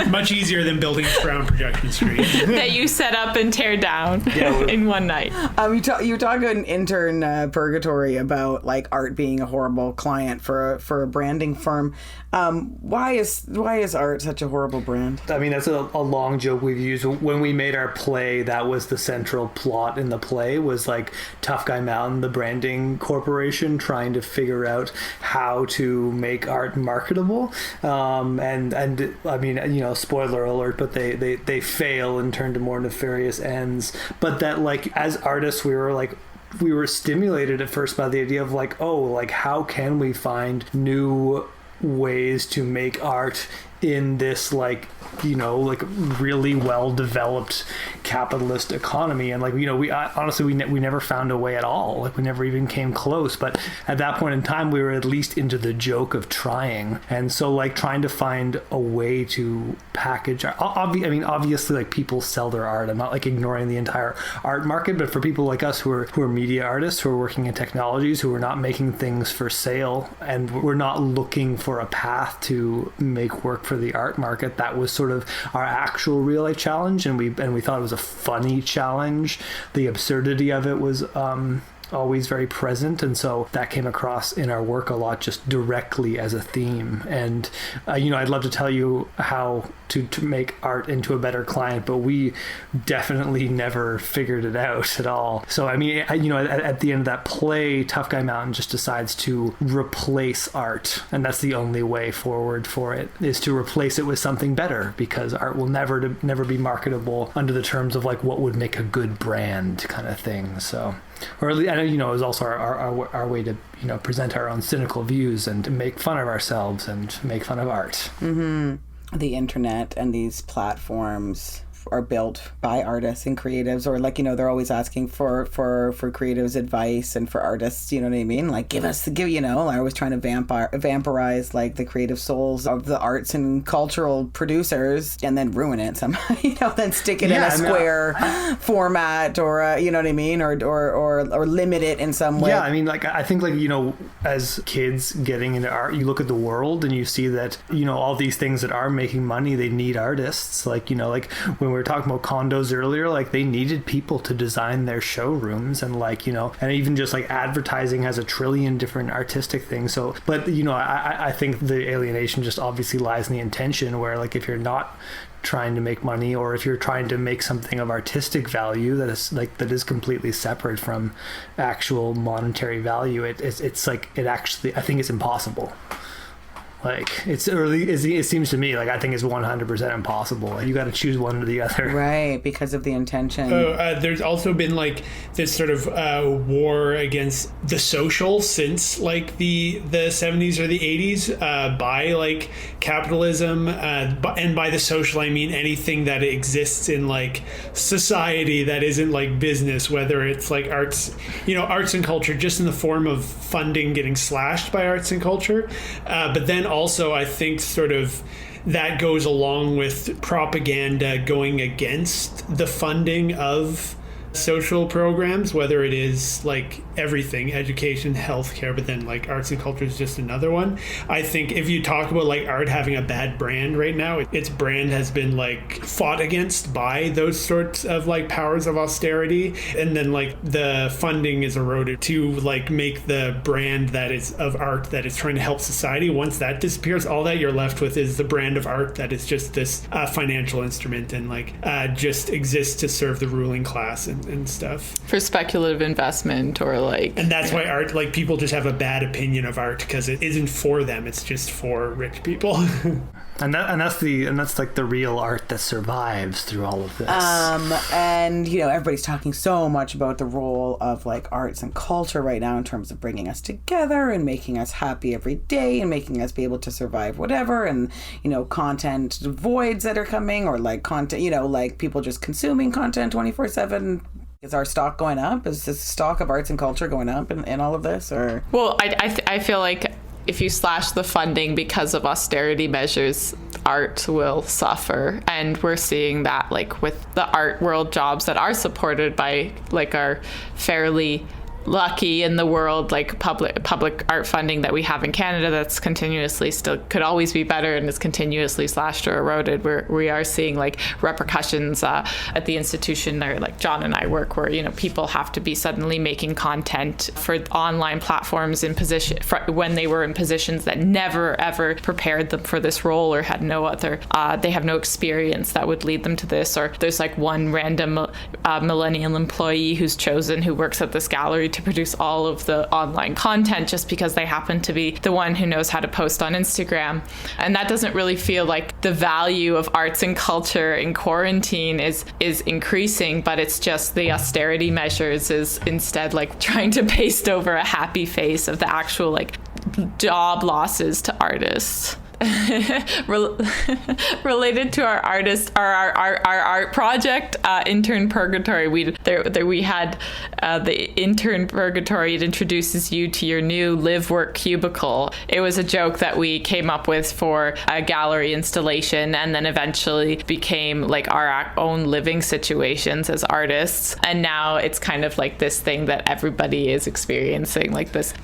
Much easier than building a surround projection screen. That you set up and tear down in one night. You talked in Intern Purgatory about like art being a horrible client for a branding firm. Why is art such a horrible brand? I mean, that's a long joke we've used. When we made our play, that was the central plot in the play, was like Tough Guy Mountain, the branding corporation, trying to figure out how to make art marketable. And I mean, spoiler alert, but they fail and turn to more nefarious ends. But that, like, as artists, we were stimulated at first by the idea of like, how can we find new ways to make art in this really well developed capitalist economy. And we honestly we never found a way at all. Like, we never even came close. But at that point in time, we were at least into the joke of trying. And so like trying to find a way to package art. Obviously, like, people sell their art. I'm not like ignoring the entire art market, but for people like us who are media artists, who are working in technologies, who are not making things for sale, and we're not looking for a path to make work for the art market, that was sort of our actual real life challenge, and we thought it was a funny challenge. The absurdity of it was always very present, and so that came across in our work a lot, just directly as a theme. And I'd love to tell you how to make art into a better client, but we definitely never figured it out at all. So I mean, at the end of that play, Tough Guy Mountain just decides to replace art, and that's the only way forward for it, is to replace it with something better, because art will never be marketable under the terms of like what would make a good brand kind of thing. So, or at least, I know, it was also our way to present our own cynical views and to make fun of ourselves and make fun of art. Mm-hmm. The internet and these platforms are built by artists and creatives, or they're always asking for creatives advice, and for artists, you know what I mean? Like, give I was trying to vampirize like the creative souls of the arts and cultural producers, and then ruin it somehow, then stick it in a square format, or you know what I mean, or limit it in some way. Yeah, I mean, like, I think, like, as kids getting into art, you look at the world and you see that, all these things that are making money, they need artists. Like, like when we were talking about condos earlier, like, they needed people to design their showrooms, and like, and even just like advertising has a trillion different artistic things. So, but I think the alienation just obviously lies in the intention, where like, if you're not trying to make money, or if you're trying to make something of artistic value that is completely separate from actual monetary value, it's like, it actually, I think it's impossible. Like, it seems to me like I think it's 100% impossible. Like, you got to choose one or the other. Right, because of the intention. There's also been like this sort of war against the social since like the 70s or the 80s by like capitalism, and by the social I mean anything that exists in like society that isn't like business, whether it's like arts and culture, just in the form of funding getting slashed by arts and culture, but then also I think sort of that goes along with propaganda going against the funding of social programs, whether it is like everything, education, healthcare, but then like arts and culture is just another one. I think if you talk about like art having a bad brand right now, its brand has been like fought against by those sorts of like powers of austerity, and then like the funding is eroded to like make the brand that is of art that is trying to help society. Once that disappears, all that you're left with is the brand of art that is just this financial instrument and like just exists to serve the ruling class and stuff for speculative investment, or like, and that's why art, like, people just have a bad opinion of art because it isn't for them, it's just for rich people. And that's like the real art that survives through all of this. And everybody's talking so much about the role of like arts and culture right now in terms of bringing us together and making us happy every day and making us be able to survive whatever, and content voids that are coming, or like content, like people just consuming content 24/7. Is our stock going up? Is the stock of arts and culture going up in all of this? Or well, I feel like if you slash the funding because of austerity measures, art will suffer. And we're seeing that like with the art world jobs that are supported by like our fairly lucky in the world, like public art funding that we have in Canada, that's continuously still could always be better and is continuously slashed or eroded. We are seeing like repercussions at the institution there, like John and I work, where people have to be suddenly making content for online platforms in position when they were in positions that never ever prepared them for this role, or had no other they have no experience that would lead them to this. Or there's like one random millennial employee who's chosen, who works at this gallery, to produce all of the online content just because they happen to be the one who knows how to post on Instagram. And that doesn't really feel like the value of arts and culture in quarantine is increasing, but it's just the austerity measures is instead like trying to paste over a happy face of the actual like job losses to artists. Related to our art project, Intern Purgatory, we had the Intern Purgatory. It introduces you to your new live work cubicle. It was a joke that we came up with for a gallery installation, and then eventually became like our own living situations as artists. And now it's kind of like this thing that everybody is experiencing, like this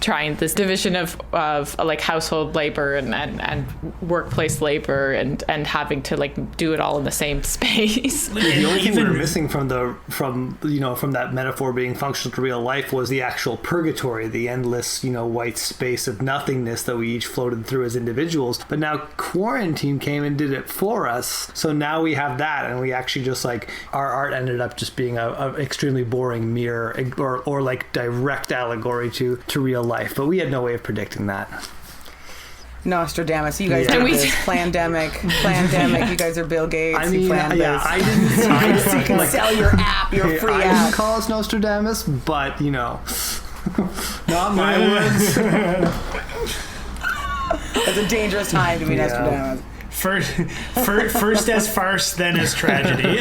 division of like household labor and workplace labor, and having to like do it all in the same space. The only thing we were missing from that metaphor being functional to real life was the actual purgatory, the endless white space of nothingness that we each floated through as individuals. But now quarantine came and did it for us, so now we have that, and we actually just like our art ended up just being a extremely boring mirror or like direct allegory to real life. But we had no way of predicting that. Nostradamus, you guys did this. Plandemic, you guys are Bill Gates. I mean, planned yeah, this. I didn't. You can sell your app, your free I app. didn't call us Nostradamus, but not my words. It's a dangerous time to be Nostradamus. First as farce, then as tragedy.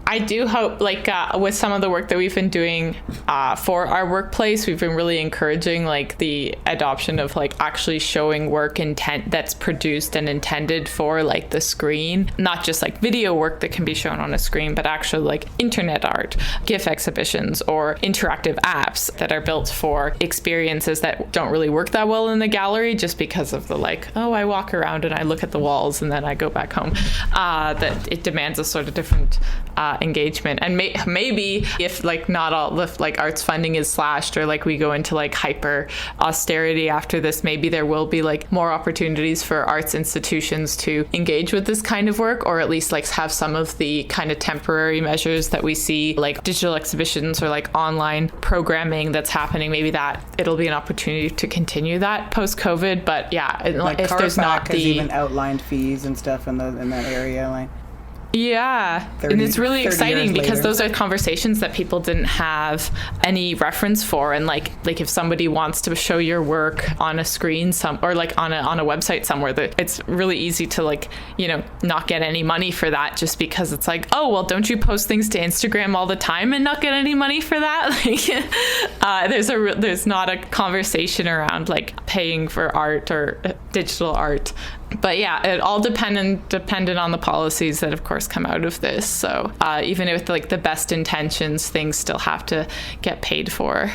I do hope, like, with some of the work that we've been doing for our workplace, we've been really encouraging, like, the adoption of, like, actually showing work intent that's produced and intended for, like, the screen. Not just, like, video work that can be shown on a screen, but actually, like, internet art, GIF exhibitions, or interactive apps that are built for experiences that don't really work that well in the gallery, just because of the, like, oh, I walk around and I look at the walls and then I go back home. That it demands a sort of different engagement. And maybe if like not all the like arts funding is slashed, or like we go into like hyper austerity after this, maybe there will be like more opportunities for arts institutions to engage with this kind of work, or at least like have some of the kind of temporary measures that we see, like digital exhibitions or like online programming that's happening. Maybe that it'll be an opportunity to continue that post-COVID. But yeah, like if there's not has even outlined fees and stuff in that area, like. Yeah, 30, and it's really exciting because later. those are conversations that people didn't have any reference for. And like if somebody wants to show your work on a screen or like on a website somewhere, that it's really easy to like, you know, not get any money for that, just because it's like, oh, well, don't you post things to Instagram all the time and not get any money for that? Like there's not a conversation around like paying for art or digital art. But yeah, it all dependent on the policies that, of course, come out of this. So even with like the best intentions, things still have to get paid for.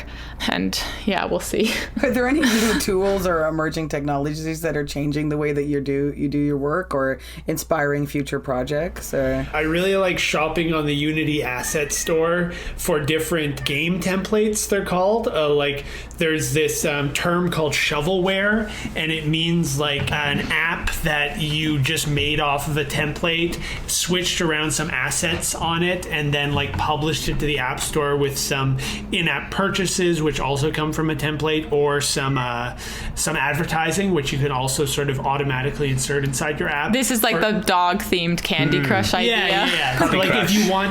And yeah, we'll see. Are there any new tools or emerging technologies that are changing the way that you do your work, or inspiring future projects? Or? I really like shopping on the Unity Asset Store for different game templates, they're called. Like there's this term called shovelware, and it means like an app that you just made off of a template, switched around some assets on it, and then like published it to the App Store with some in-app purchases, which also come from a template, or some advertising, which you can also sort of automatically insert inside your app. This is like the dog-themed Candy Crush idea. Yeah. So like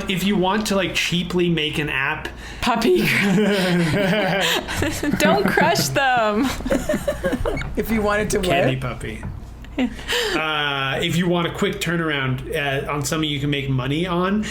if you want to like cheaply make an app, puppy, don't crush them. If you wanted to candy what? puppy. If you want a quick turnaround on something you can make money on,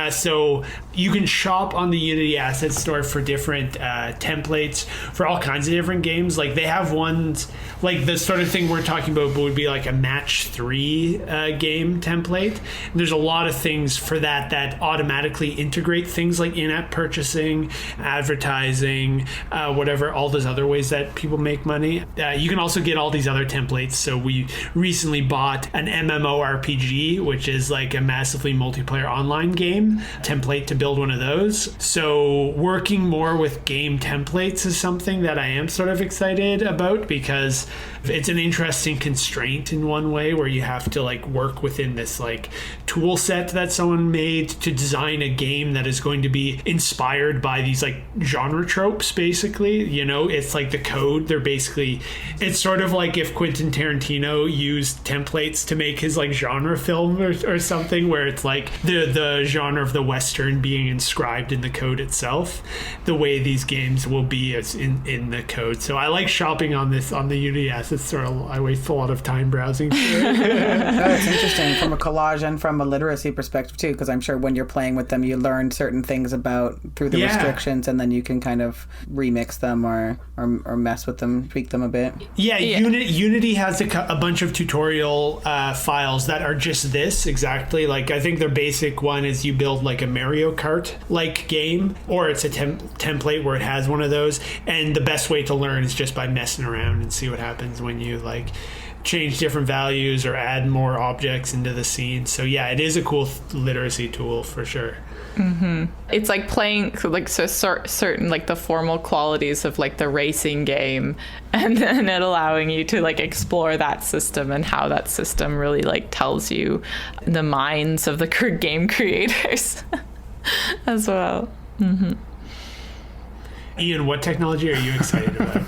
so you can shop on the Unity Asset Store for different templates for all kinds of different games. Like they have ones like the sort of thing we're talking about would be like a match 3 game template. And there's a lot of things for that automatically integrate things like in-app purchasing, advertising, whatever, all those other ways that people make money. You can also get all these other templates. So we recently bought an MMORPG, which is like a massively multiplayer online game template to build one of those. So working more with game templates is something that I am sort of excited about, because it's an interesting constraint in one way, where you have to like work within this like tool set that someone made to design a game that is going to be inspired by these like genre tropes, basically. You know, it's like the code, it's sort of like if Quentin Tarantino used templates to make his like genre film or something, where it's like the genre of the Western being inscribed in the code itself, the way these games will be is in the code. So I like shopping on the Unity Asset Store. I waste a lot of time browsing through it. It's interesting from a collage and from a literacy perspective too, because I'm sure when you're playing with them, you learn certain things through the restrictions, and then you can kind of remix them or mess with them, tweak them a bit. Yeah. Unity has a bunch of tutorial files that are just this exactly. Like I think their basic one is you build like a Mario Kart like game, or it's a template where it has one of those, and the best way to learn is just by messing around and see what happens when you like change different values or add more objects into the scene. So yeah, it is a cool literacy tool for sure. Mm-hmm. It's like playing like certain like the formal qualities of like the racing game, and then it allowing you to like explore that system and how that system really like tells you the minds of the game creators as well. Mm-hmm. Ian, what technology are you excited about?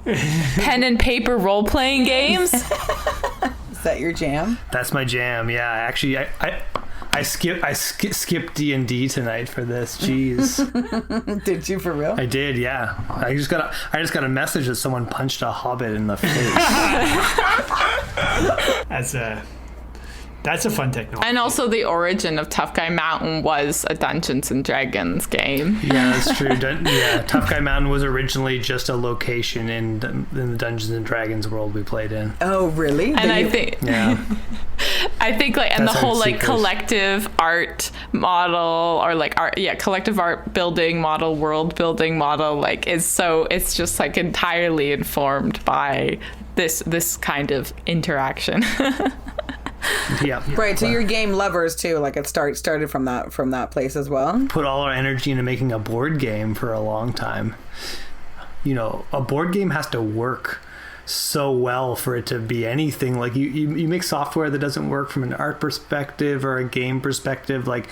Pen and paper role-playing games? Is that your jam? That's my jam. Yeah, actually, I skipped D&D tonight for this. Jeez. Did you for real? I did. Yeah. I just got a message that someone punched a hobbit in the face. That's a fun technology. And also the origin of Tough Guy Mountain was a Dungeons and Dragons game. Yeah, that's true. Tough Guy Mountain was originally just a location in the Dungeons and Dragons world we played in. Oh, really? And I think like, and the whole like collective art model, or like collective art building model, world building model, like it's just like entirely informed by this kind of interaction. Yeah. Right, so you're game lovers too. Like it started from that place as well. Put all our energy into making a board game for a long time. A board game has to work so well for it to be anything. Like you make software that doesn't work from an art perspective or a game perspective, like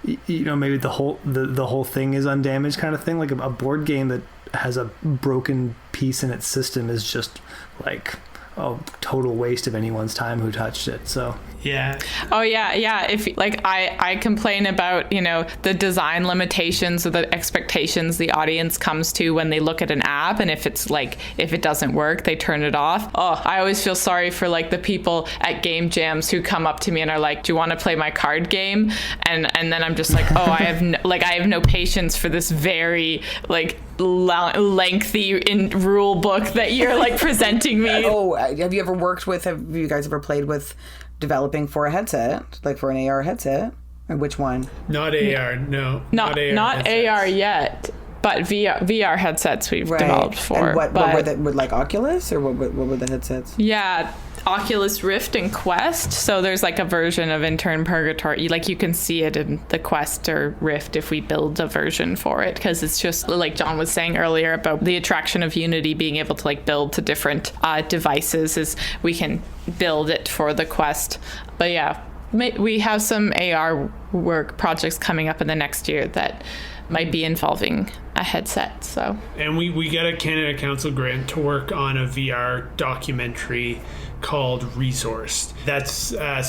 maybe the whole thing is undamaged kind of thing. Like a board game that has a broken piece in its system is just like a total waste of anyone's time who touched it. So Yeah. Oh yeah. If like I complain about, the design limitations or the expectations the audience comes to when they look at an app, and if it doesn't work, they turn it off. Oh, I always feel sorry for like the people at game jams who come up to me and are like, "Do you want to play my card game?" And then I'm just like, "Oh, I have no patience for this very like lengthy rule book that you're like presenting me." Oh, have you guys ever played with developing for a headset, like for an AR headset? Or which one? Not AR, no. Not headsets. AR yet, but VR headsets we've developed for. And what were they, with like Oculus, or what were the headsets? Yeah, Oculus Rift and Quest. So there's like a version of Intern Purgatory. Like you can see it in the Quest or Rift if we build a version for it, because it's just like John was saying earlier about the attraction of Unity being able to like build to different devices, is we can build it for the Quest. But yeah, we have some AR work projects coming up in the next year that might be involving a headset. So, and we got a Canada Council grant to work on a VR documentary called Resourced. That's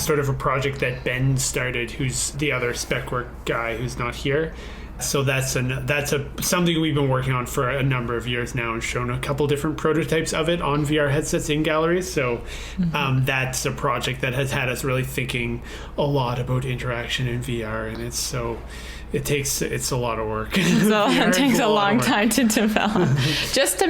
sort of a project that Ben started, who's the other SpekWork guy who's not here. So that's something we've been working on for a number of years now, and shown a couple different prototypes of it on VR headsets in galleries. So that's a project that has had us really thinking a lot about interaction in VR, and it's a lot of work. So it takes a long time to develop, just to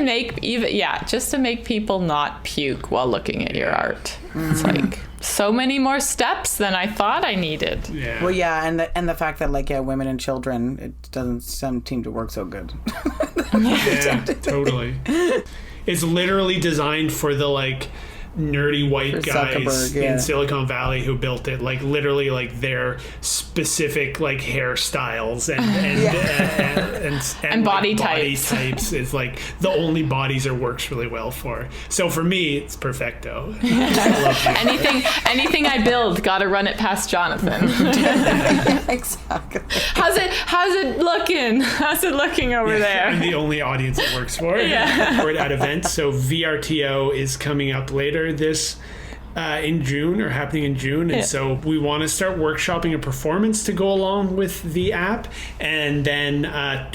make people not puke while looking at your art. It's like so many more steps than I thought I needed. Yeah. Well, yeah, and the fact that women and children, it doesn't seem to work so good. Yeah, totally. It's literally designed for the nerdy white guys in Silicon Valley who built it, literally their specific hairstyles and body body types. types is the only bodies it works really well for. So for me, it's perfecto. I love anything I build, gotta run it past Jonathan. Exactly. How's it looking? How's it looking over there? I'm the only audience it works for. Yeah. We're at events. So VRTO is coming up later this in June, or happening in June, and so we want to start workshopping a performance to go along with the app, and then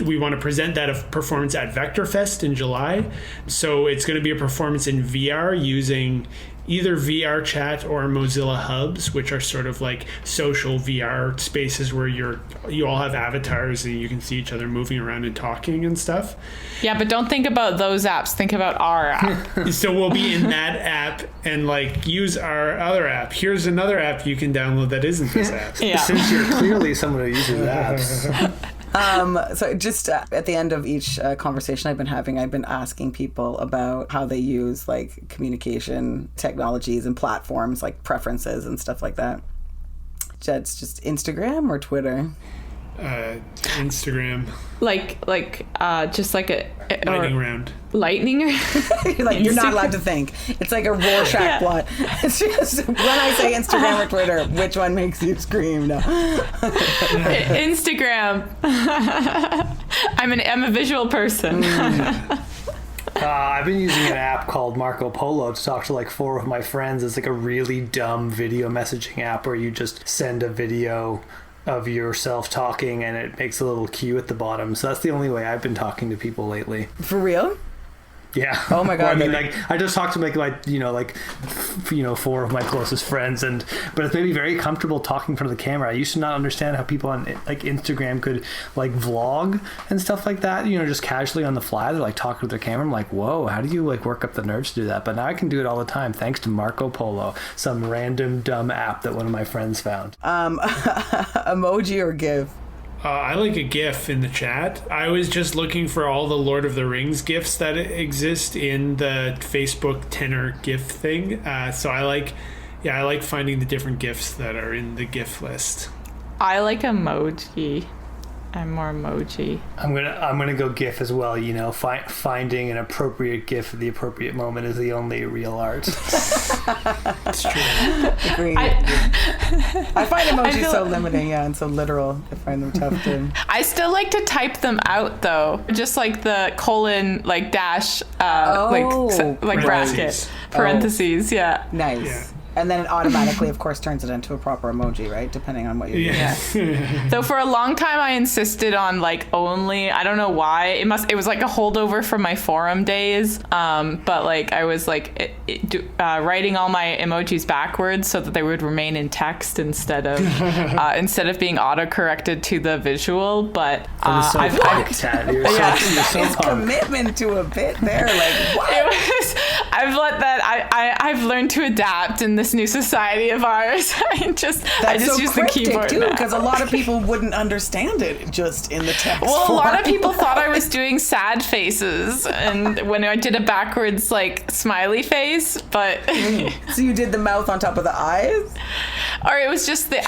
we want to present that performance at VectorFest in July. So it's going to be a performance in VR using either VR chat or Mozilla hubs, which are sort of social VR spaces where you all have avatars and you can see each other moving around and talking and stuff. Yeah, but don't think about those apps. Think about our app. So we'll be in that app and use our other app. Here's another app you can download that isn't this app. Yeah. Since you're clearly someone who uses apps. So just at the end of each conversation I've been asking people about how they use communication technologies and platforms, preferences and stuff like that. It's just Instagram or Twitter? Instagram. Just like a lightning round. Lightning you're not allowed to think. It's like a Rorschach plot. It's just when I say Instagram or Twitter, which one makes you scream? No. Instagram. I'm a visual person. I've been using an app called Marco Polo to talk to 4 of my friends. It's a really dumb video messaging app where you just send a video of yourself talking and it makes a little cue at the bottom. So that's the only way I've been talking to people lately. For real? Yeah. Oh my God. Well, I just talked to 4 of my closest friends, but it's made me very comfortable talking in front of the camera. I used to not understand how people on Instagram could vlog and stuff like that, just casually on the fly. They're talking to their camera. I'm like, whoa, how do you work up the nerves to do that? But now I can do it all the time thanks to Marco Polo, some random dumb app that one of my friends found. Emoji or GIF? I like a GIF in the chat. I was just looking for all the Lord of the Rings GIFs that exist in the Facebook tenor GIF thing. So I like Yeah, I like finding the different GIFs that are in the GIF list. I like emoji. I'm more emoji. I'm gonna go GIF as well. You know, finding an appropriate GIF at the appropriate moment is the only real art. It's true. Agreed. I find emojis so limiting, and so literal. I find them tough to. I still like to type them out though, just like the colon, like dash, like bracket, parentheses. Yeah. Nice. Yeah. And then it automatically, of course, turns it into a proper emoji, right? Depending on what you're Yeah. Though for a long time I insisted on like only, I don't know why, it was like a holdover from my forum days, but like I was like writing all my emojis backwards so that they would remain in text instead of being autocorrected to the visual. But You're so commitment to a bit there, like what? I've learned to adapt in this new society of ours. I just use the keyboard too, because a lot of people wouldn't understand it just in the text. Well, form. a lot of people thought I was doing sad faces, and when I did a backwards like smiley face, but so you did the mouth on top of the eyes, or it was just the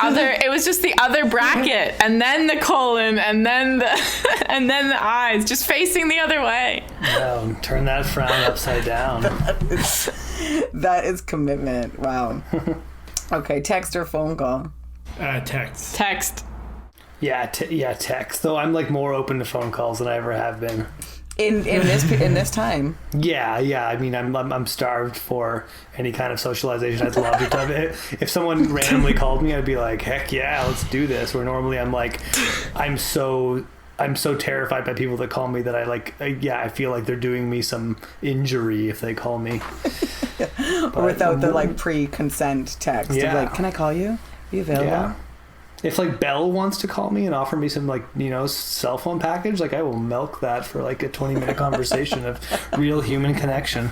other bracket, and then the colon, and then the eyes, just facing the other way. No, turn that frown upside down. That is commitment. Wow. Okay, text or phone call? Text. Yeah, text. Though I'm like more open to phone calls than I ever have been. In this time. Yeah. I mean, I'm starved for any kind of socialization. I'd love to have it. If someone randomly called me, I'd be like, heck yeah, let's do this. Where normally I'm so terrified by people that call me that I feel like they're doing me some injury if they call me. Or without the like pre-consent text. Yeah. Of like, can I call you? Are you available? Yeah. If like Belle wants to call me and offer me some cell phone package, like I will milk that for like a 20-minute conversation of real human connection.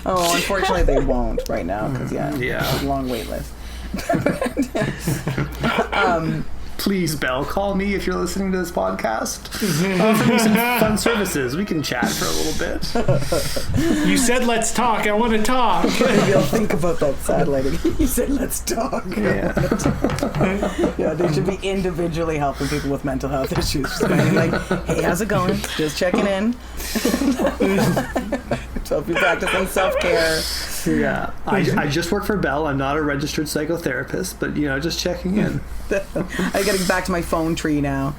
Oh, unfortunately they won't right now because long wait list. Please, Belle, call me if you're listening to this podcast. Offer me some fun services. We can chat for a little bit. You said let's talk. I want to talk. Maybe I'll think about that sad lady. You said let's talk. Yeah. Yeah, they should be individually helping people with mental health issues. Just being like, hey, how's it going? Just checking in. So if you're practicing self-care. Yeah. I just work for Belle. I'm not a registered psychotherapist, but just checking in. I'm getting back to my phone tree now.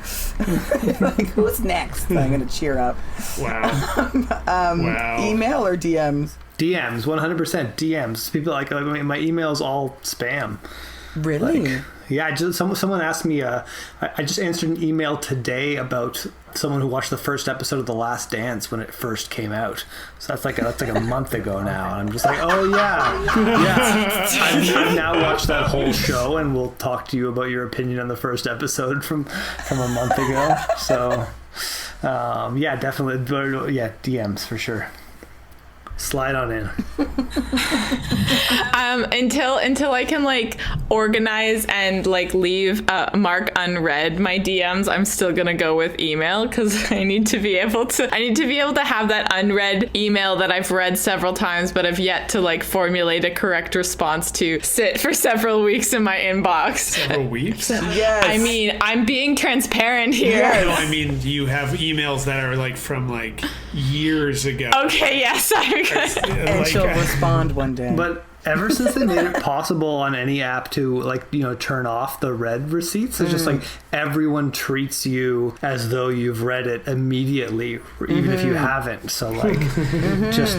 Like, who's next? I'm going to cheer up. Wow. Wow. Email or DMs? DMs, 100% DMs. People my email's all spam. Really? Yeah, someone asked me. I just answered an email today about someone who watched the first episode of The Last Dance when it first came out. So that's like a month ago now, and I'm just like, oh yeah. I've now watched that whole show, and we'll talk to you about your opinion on the first episode from a month ago. So, yeah, definitely, yeah, DMs for sure. Slide on in. Until I can like organize and like leave mark unread my DMs, I'm still gonna go with email because I need to be able to have that unread email that I've read several times but have yet to like formulate a correct response to sit for several weeks in my inbox. Several weeks? Yes. I mean, I'm being transparent here. Yes. No, I mean, you have emails that are like from like years ago. Okay, yes. And she'll respond one day. But ever since they made it possible on any app to turn off the read receipts, it's just like everyone treats you as though you've read it immediately, even if you haven't. So just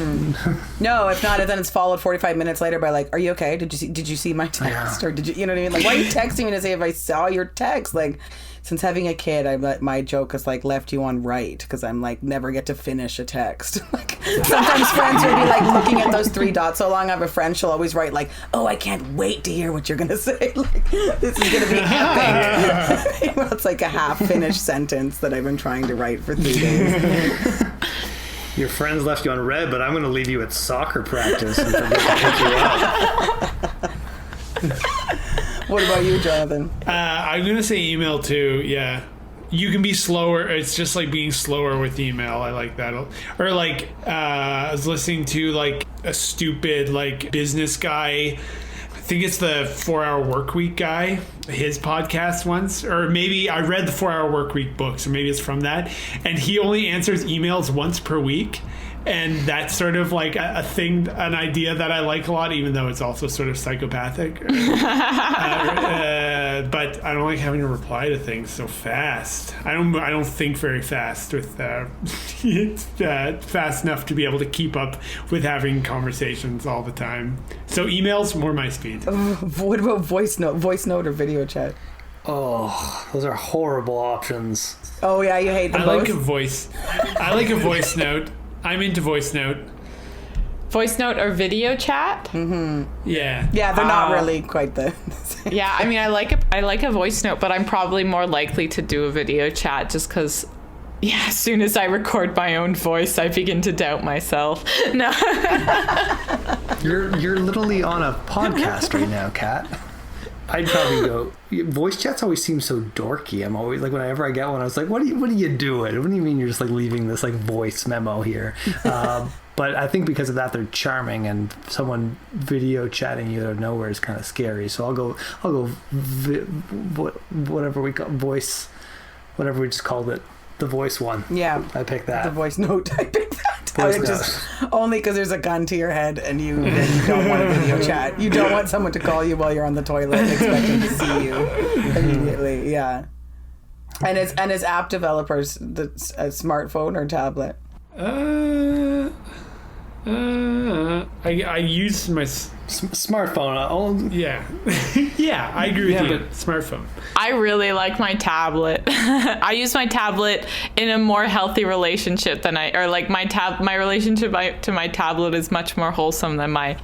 no, if not, then it's followed 45 minutes later by like, are you okay? Did you see my text? Yeah. Or did you know what I mean? Like, why are you texting me to say if I saw your text? Like, since having a kid, my joke is like left you on right because I'm like never get to finish a text. Like sometimes friends will be like looking at those 3 dots so long. I have a friend, she'll always write like, oh, I can't wait to hear what you're gonna say. Like, this is gonna be epic. Well, it's like a half-finished sentence that I've been trying to write for 3 days. your friends left you on red, but I'm going to leave you at soccer practice and forget to pick you up. What about you, Jonathan? I'm going to say email too, yeah. You can be slower. It's just like being slower with email. I like that. Or like, I was listening to like a stupid like business guy think it's the 4-Hour Workweek guy, his podcast once, or maybe I read the 4-Hour Workweek books, or maybe it's from that, and he only answers emails once per week. And that's sort of like a thing, an idea that I like a lot, even though it's also sort of psychopathic. But I don't like having to reply to things so fast. I don't think very fast with fast enough to be able to keep up with having conversations all the time. So emails, more my speed. What about voice note or video chat? Oh, those are horrible options. Oh yeah, you hate them both? I like a voice note. I'm into voice note. Voice note or video chat? Mm-hmm. Yeah. Yeah, they're not really quite the same. Yeah, I mean, I like a voice note, but I'm probably more likely to do a video chat just because, yeah, as soon as I record my own voice, I begin to doubt myself. No. You're literally on a podcast right now, Kat. I'd probably go. Voice chats always seem so dorky. I'm always like, whenever I get one, I was like, what are you doing? What do you mean you're just like leaving this like voice memo here? But I think because of that, they're charming, and someone video chatting you out of nowhere is kind of scary. So I'll go whatever we call voice, whatever we just called it, the voice one. Yeah, I picked that. The voice note. I picked that. Voice note. Only because there's a gun to your head, and you don't want a video chat. You don't want someone to call you while you're on the toilet expecting to see you immediately. Yeah. And as app developers, a smartphone or tablet? I use my smartphone. Yeah. Yeah, I agree with you. Smartphone. I really like my tablet. I use my tablet in a more healthy relationship than my relationship to my tablet is much more wholesome than my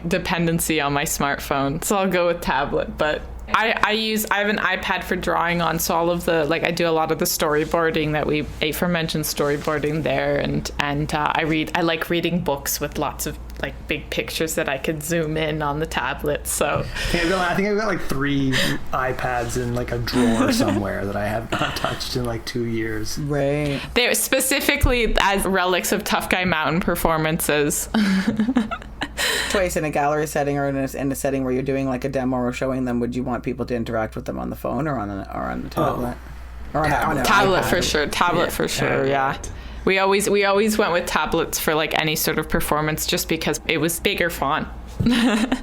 dependency on my smartphone. So I'll go with tablet, but I have an iPad for drawing on, so all of the I do a lot of the storyboarding that we aforementioned storyboarding there, and I like reading books with lots of big pictures that I could zoom in on the tablet. So I think I've got 3 iPads in a drawer somewhere that I have not touched in 2 years. Right. They're specifically as relics of Tough Guy Mountain performances. Twice in a gallery setting or in a setting where you're doing a demo or showing them, would you want people to interact with them on the phone or on the tablet? Or on an tablet iPad? For sure. Tablet for sure. Yeah. We always went with tablets for any sort of performance just because it was bigger font. Yeah.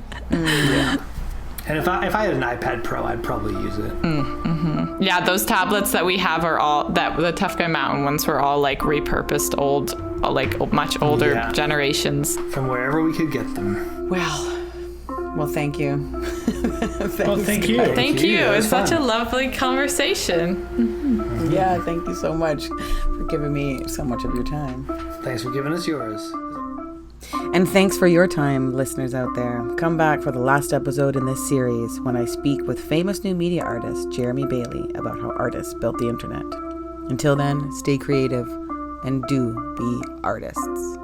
And if I had an iPad Pro, I'd probably use it. Mm-hmm. Yeah, those tablets that we have are all the Tough Guy Mountain ones were all repurposed old, much older generations from wherever we could get them. Well, thank you. Thank you. Thank you. It was such a lovely conversation. Mm-hmm. Yeah, thank you so much for giving me so much of your time. Thanks for giving us yours. And thanks for your time, listeners out there. Come back for the last episode in this series when I speak with famous new media artist Jeremy Bailey about how artists built the internet. Until then, stay creative and do be artists.